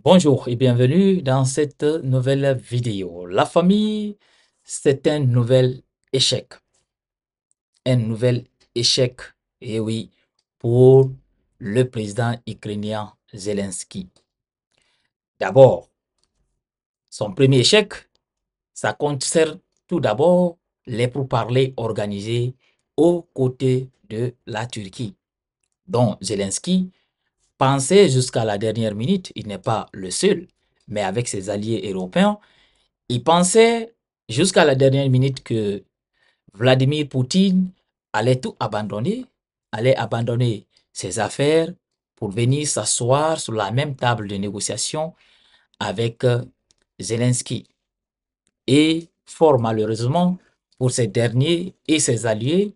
Bonjour et bienvenue dans cette nouvelle vidéo. La famille, c'est un nouvel échec. Un nouvel échec, et oui, pour le président ukrainien Zelensky. D'abord, son premier échec, ça concerne tout d'abord les pourparlers organisés aux côtés de la Turquie, dont Zelensky pensait jusqu'à la dernière minute, il n'est pas le seul, mais avec ses alliés européens, il pensait jusqu'à la dernière minute que Vladimir Poutine allait tout abandonner, allait abandonner ses affaires pour venir s'asseoir sur la même table de négociation avec Zelensky. Et fort malheureusement pour ces derniers et ses alliés,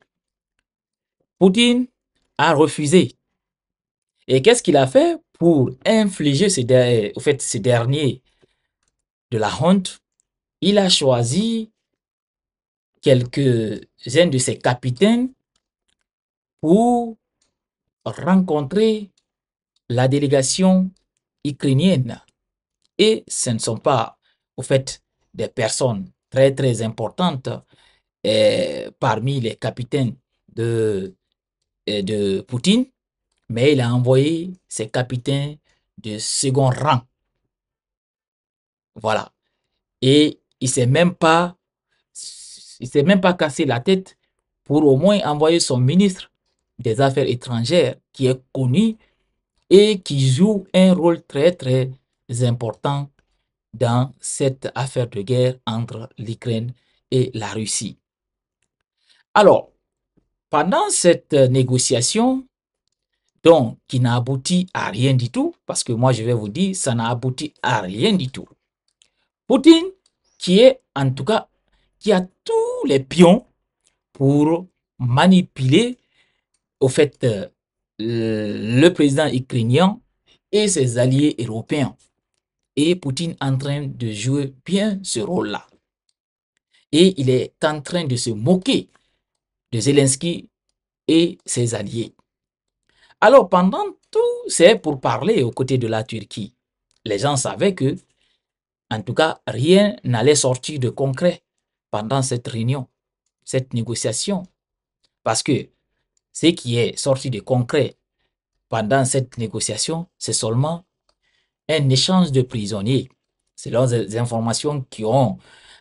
Poutine a refusé. Et qu'est-ce qu'il a fait pour infliger ces derniers de la honte? Il a choisi quelques-uns de ses capitaines pour rencontrer la délégation ukrainienne. Et ce ne sont pas, au fait, des personnes très importantes parmi les capitaines de, de Poutine, mais il a envoyé ses capitaines de second rang. Voilà. Et il s'est même pas cassé la tête pour au moins envoyer son ministre des Affaires étrangères, qui est connu et qui joue un rôle très important dans cette affaire de guerre entre l'Ukraine et la Russie. Alors, pendant cette négociation, donc, qui n'a abouti à rien du tout, parce que moi je vais vous dire, ça n'a abouti à rien du tout. Poutine, qui est en tout cas, qui a tous les pions pour manipuler, au fait, le président ukrainien et ses alliés européens. Et Poutine est en train de jouer bien ce rôle-là. Et il est en train de se moquer de Zelensky et ses alliés. Alors, pendant tout c'est pour parler aux côtés de la Turquie, les gens savaient que, en tout cas, rien n'allait sortir de concret pendant cette réunion, cette négociation. Parce que ce qui est sorti de concret pendant cette négociation, c'est seulement un échange de prisonniers. Selon les informations qui ont,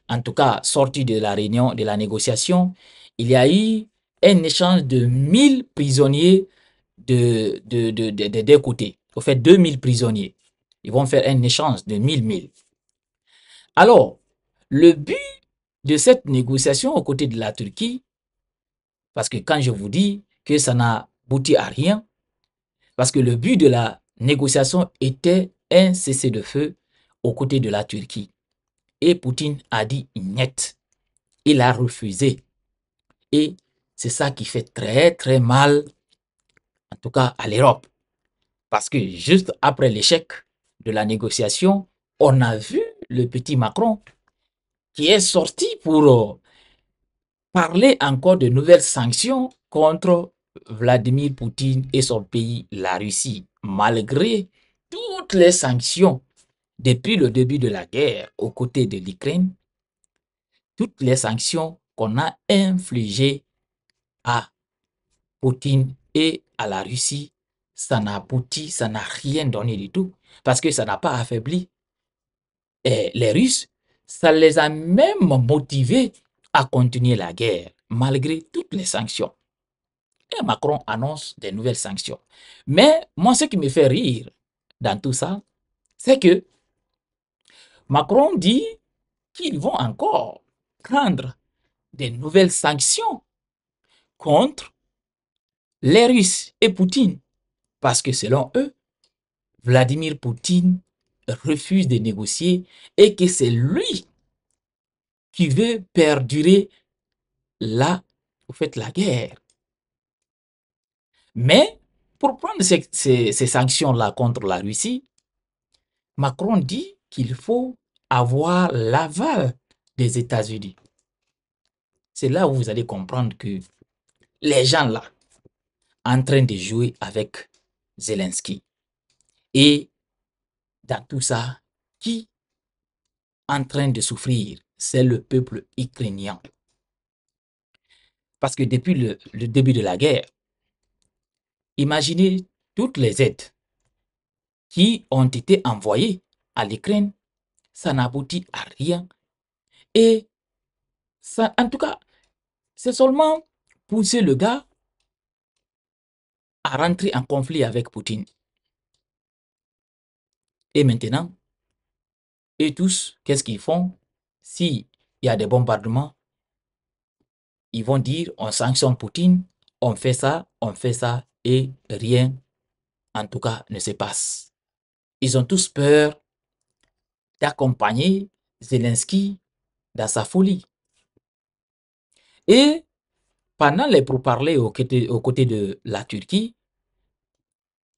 en tout cas, sorti de la réunion, de la négociation, il y a eu un échange de 1000 prisonniers des deux côtés. Au fait, 2000 prisonniers. Ils vont faire un échange de 1000. Alors, le but de cette négociation aux côtés de la Turquie, parce que quand je vous dis que ça n'a abouti à rien, parce que le but de la négociation était un cessez-le-feu aux côtés de la Turquie. Et Poutine a dit net. Il a refusé. Et c'est ça qui fait très mal, en tout cas à l'Europe. Parce que juste après l'échec de la négociation, on a vu le petit Macron qui est sorti pour parler encore de nouvelles sanctions contre Vladimir Poutine et son pays, la Russie, malgré toutes les sanctions depuis le début de la guerre aux côtés de l'Ukraine, toutes les sanctions qu'on a infligées à Poutine et à la Russie, ça n'a abouti, ça n'a rien donné du tout, parce que ça n'a pas affaibli les Russes, ça les a même motivés à continuer la guerre, malgré toutes les sanctions. Et Macron annonce des nouvelles sanctions. Mais moi, ce qui me fait rire dans tout ça, c'est que Macron dit qu'ils vont encore prendre des nouvelles sanctions contre les Russes et Poutine. Parce que selon eux, Vladimir Poutine refuse de négocier et que c'est lui qui veut perdurer la guerre. Mais pour prendre ces sanctions-là contre la Russie, Macron dit qu'il faut avoir l'aval des États-Unis. C'est là où vous allez comprendre que les gens là, en train de jouer avec Zelensky. Et dans tout ça, qui est en train de souffrir? C'est le peuple ukrainien. Parce que depuis le début de la guerre, imaginez toutes les aides qui ont été envoyées à l'Ukraine, ça n'aboutit à rien. Et ça, en tout cas, c'est seulement pousser le gars à rentrer en conflit avec Poutine. Et maintenant, eux tous, qu'est-ce qu'ils font? S'il y a des bombardements, ils vont dire on sanctionne Poutine, on fait ça, et rien, en tout cas, ne se passe. Ils ont tous peur d'accompagner Zelensky dans sa folie. Et pendant les pourparlers aux côtés de la Turquie,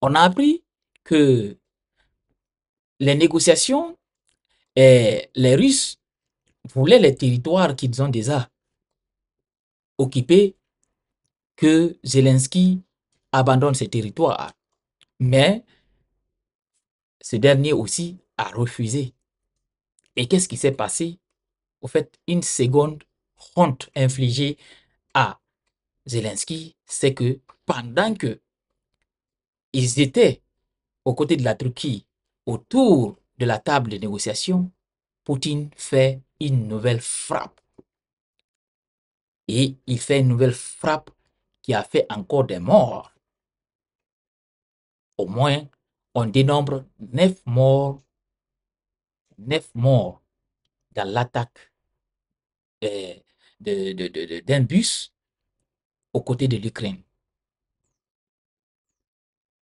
on a appris que les négociations, et les Russes voulaient les territoires qu'ils ont déjà occupés, que Zelensky abandonne ces territoires. Mais ce dernier aussi a refusé. Et qu'est-ce qui s'est passé? Au fait, une seconde honte infligée à Zelensky, c'est que pendant que ils étaient aux côtés de la Turquie autour de la table de négociation, Poutine fait une nouvelle frappe. Et il fait une nouvelle frappe qui a fait encore des morts. Au moins, on dénombre 9 morts, 9 morts dans l'attaque d'un bus aux côtés de l'Ukraine.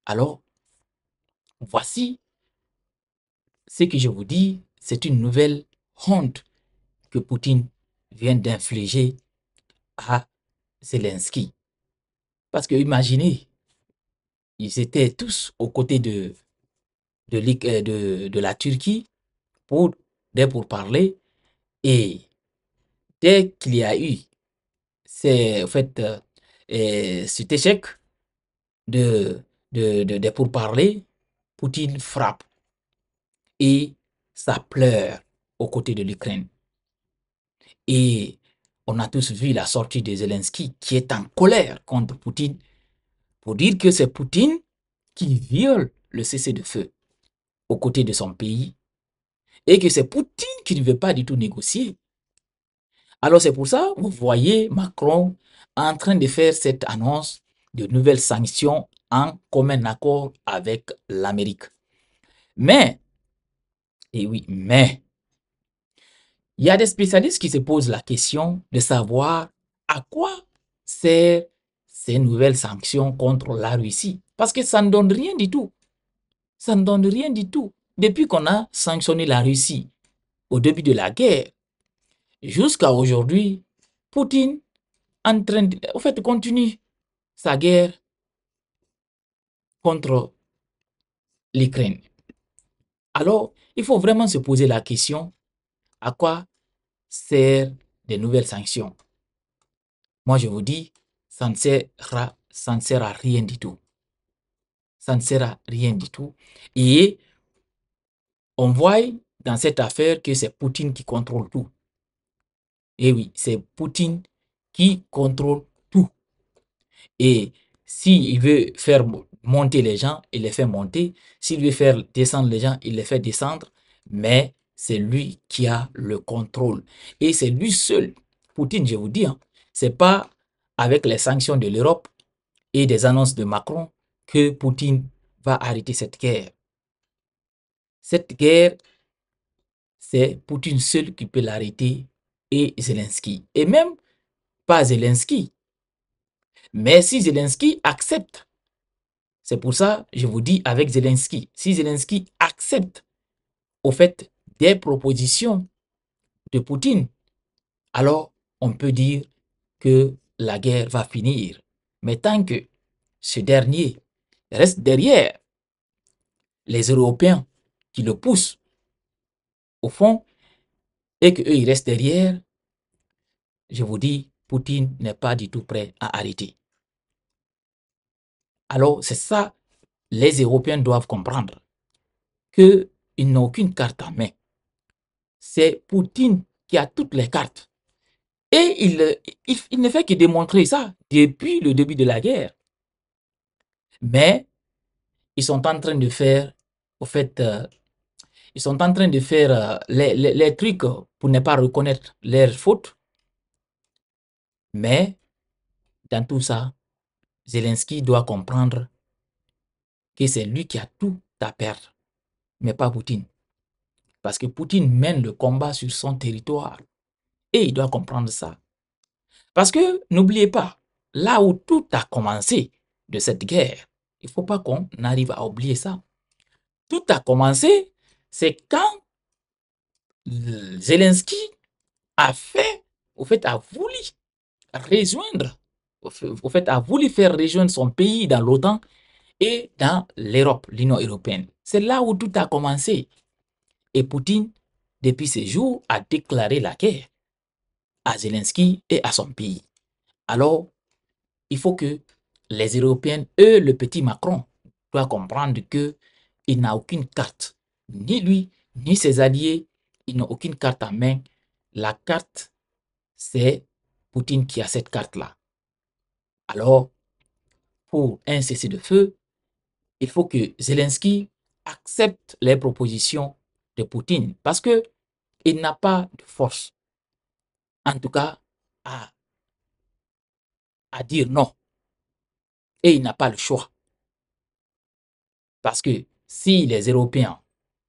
Alors, voici ce que je vous dis, c'est une nouvelle honte que Poutine vient d'infliger à Zelensky. Parce que imaginez, ils étaient tous aux côtés de la Turquie pour parler, et dès qu'il y a eu en fait, cet échec de pourparlers, Poutine frappe et ça pleure aux côtés de l'Ukraine. Et on a tous vu la sortie de Zelensky qui est en colère contre Poutine pour dire que c'est Poutine qui viole le cessez-le-feu aux côtés de son pays et que c'est Poutine qui ne veut pas du tout négocier. Alors c'est pour ça, vous voyez Macron en train de faire cette annonce de nouvelles sanctions en commun accord avec l'Amérique. Mais, et oui, mais, il y a des spécialistes qui se posent la question de savoir à quoi servent ces nouvelles sanctions contre la Russie. Parce que ça ne donne rien du tout. Ça ne donne rien du tout. Depuis qu'on a sanctionné la Russie au début de la guerre, jusqu'à aujourd'hui, Poutine en fait, continue sa guerre contre l'Ukraine. Alors, il faut vraiment se poser la question, à quoi servent des nouvelles sanctions? Moi, je vous dis, ça ne sert à rien du tout. Ça ne sert à rien du tout. Et on voit dans cette affaire que c'est Poutine qui contrôle tout. Et oui, c'est Poutine qui contrôle tout. Et s'il veut faire monter les gens, il les fait monter. S'il veut faire descendre les gens, il les fait descendre. Mais c'est lui qui a le contrôle. Et c'est lui seul. Poutine, je vous dis, hein, c'est pas avec les sanctions de l'Europe et des annonces de Macron que Poutine va arrêter cette guerre. Cette guerre, c'est Poutine seul qui peut l'arrêter et Zelensky. Et même pas Zelensky. Mais si Zelensky accepte, c'est pour ça que je vous dis avec Zelensky, si Zelensky accepte au fait des propositions de Poutine, alors on peut dire que la guerre va finir. Mais tant que ce dernier reste derrière les Européens qui le poussent au fond et qu'eux ils restent derrière, je vous dis, Poutine n'est pas du tout prêt à arrêter. Alors c'est ça, les Européens doivent comprendre que ils n'ont aucune carte en main. C'est Poutine qui a toutes les cartes. Et il ne fait que démontrer ça depuis le début de la guerre. Mais ils sont en train de faire, au fait, ils sont en train de faire les trucs pour ne pas reconnaître leurs fautes. Mais dans tout ça, Zelensky doit comprendre que c'est lui qui a tout à perdre, mais pas Poutine. Parce que Poutine mène le combat sur son territoire. Et il doit comprendre ça. Parce que n'oubliez pas, là où tout a commencé de cette guerre, il ne faut pas qu'on arrive à oublier ça. Tout a commencé, c'est quand Zelensky a fait, au fait, a voulu rejoindre, au fait, a voulu faire rejoindre son pays dans l'OTAN et dans l'Europe, l'Union européenne. C'est là où tout a commencé. Et Poutine, depuis ces jours, a déclaré la guerre à Zelensky et à son pays. Alors, il faut que les Européens, eux, le petit Macron, doivent comprendre qu'il n'a aucune carte. Ni lui, ni ses alliés, ils n'ont aucune carte en main. La carte, c'est Poutine qui a cette carte-là. Alors, pour un cessez-le-feu, il faut que Zelensky accepte les propositions de Poutine parce qu'il n'a pas de force, en tout cas, à dire non. Et il n'a pas le choix. Parce que si les Européens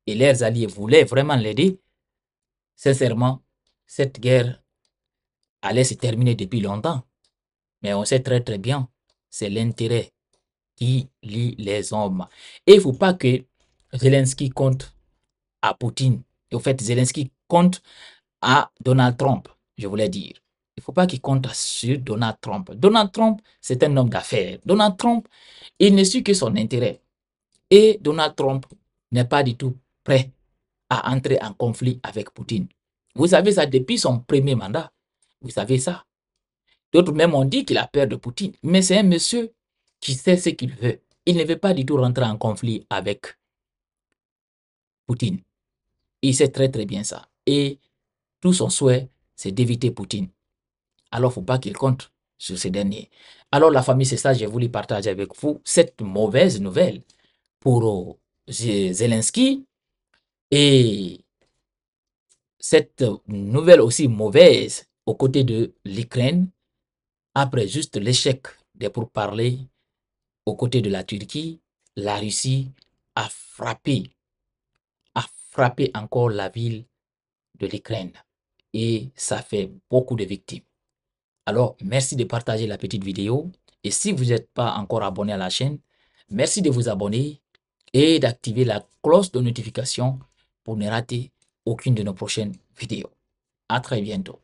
et leurs alliés voulaient vraiment l'aider, sincèrement, cette guerre allait se terminer depuis longtemps. Mais on sait très très bien, c'est l'intérêt qui lie les hommes. Et il ne faut pas que Zelensky compte à Poutine. Et au fait, Zelensky compte à Donald Trump, je voulais dire. Il ne faut pas qu'il compte sur Donald Trump. Donald Trump, c'est un homme d'affaires. Donald Trump, il ne suit que son intérêt. Et Donald Trump n'est pas du tout prêt à entrer en conflit avec Poutine. Vous savez ça depuis son premier mandat. Vous savez ça. D'autres même ont dit qu'il a peur de Poutine. Mais c'est un monsieur qui sait ce qu'il veut. Il ne veut pas du tout rentrer en conflit avec Poutine. Il sait très très bien ça. Et tout son souhait, c'est d'éviter Poutine. Alors, il ne faut pas qu'il compte sur ces derniers. Alors, la famille, c'est ça, j'ai voulu partager avec vous cette mauvaise nouvelle pour Zelensky et cette nouvelle aussi mauvaise aux côtés de l'Ukraine après juste l'échec des pourparlers aux côtés de la Turquie, la Russie a frappé encore la ville de l'Ukraine et ça fait beaucoup de victimes. Alors, merci de partager la petite vidéo et si vous n'êtes pas encore abonné à la chaîne, merci de vous abonner et d'activer la cloche de notification pour ne rater aucune de nos prochaines vidéos. À très bientôt.